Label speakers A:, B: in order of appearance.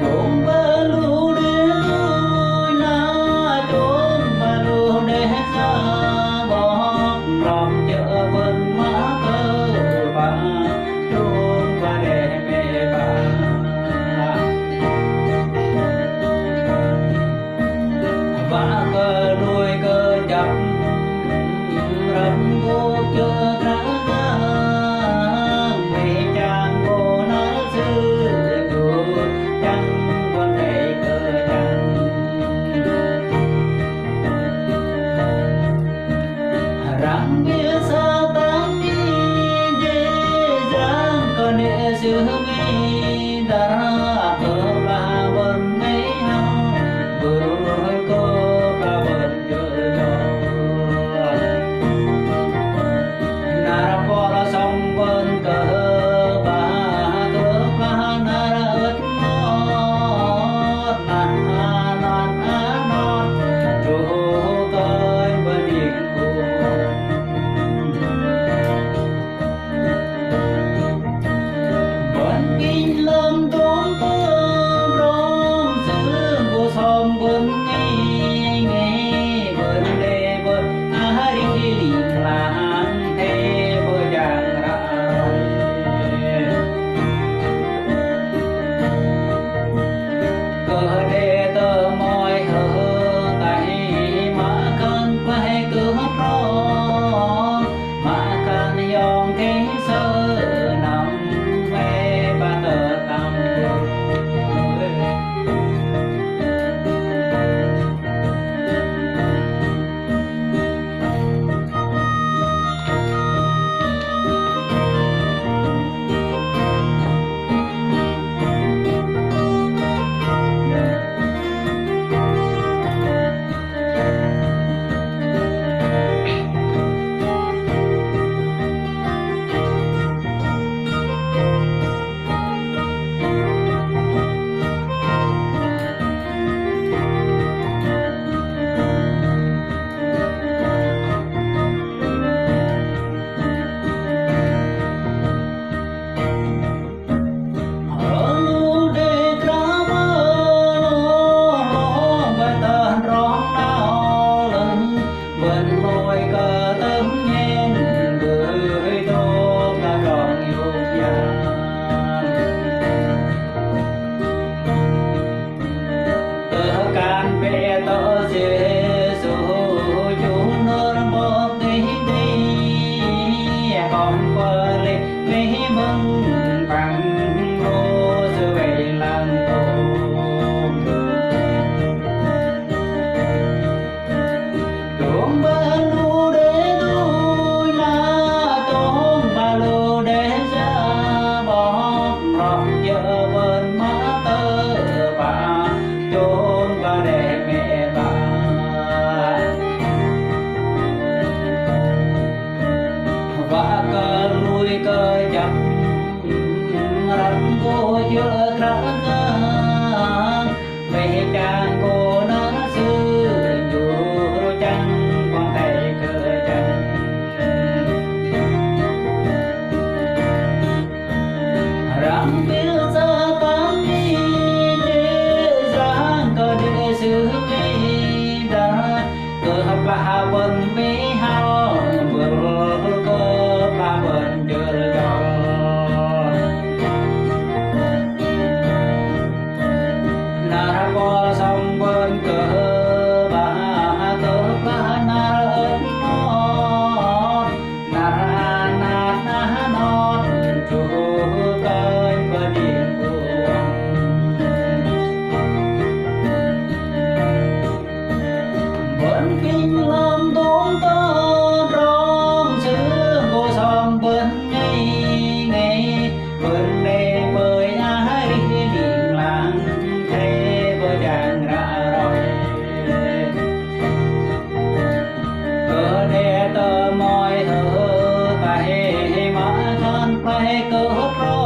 A: trốn ba lu để tôi na trốn ba lu để ra bỏ lòng chợ vườn má cơ bà trốn ba để mẹ bà và cơ nuôi cơ chập rắn vô cơ ra vì chàng cô nó sư chủ chẳng quan hệ cơ chẳng rằng biết xa tan đi dễ dàng còn để sự mi đã cơ là vấn mấy hao vừa cơ là vấn chưa cho nara pora song vấn cơ ba cơ ba nara ớt nót na nót chủ cơi vấn điện vẫn kinh lâm tốn tơ rong giữ vô song vẫn nghe vẫn đề vẫn đi lì làng thế vô giang ra cơ đề tơ môi hơ tay mà cần phải cứ pro mà cần yong thế sơ nằm về ba tờ tâm và cơ nuôi cơ chập rắn cô chưa ra về chàng cô nó sư chủ chẳng quan thầy cơ chẳng rằng biết ra tan đi dễ dàng cơ để sự mi đã cơ hợp là vần với hao vừa cơ ba vần chưa cho nara po song vần cơ ba nara ớt nót nara na nót chủ cơi và điện vẫn kinh lâm tốn tơ rong xứ cô song vẫn ngay vẫn đề bơi ai điện làng thế với đàn ra rồi cơ đề tơ môi hở tay mà thân phải cơ pro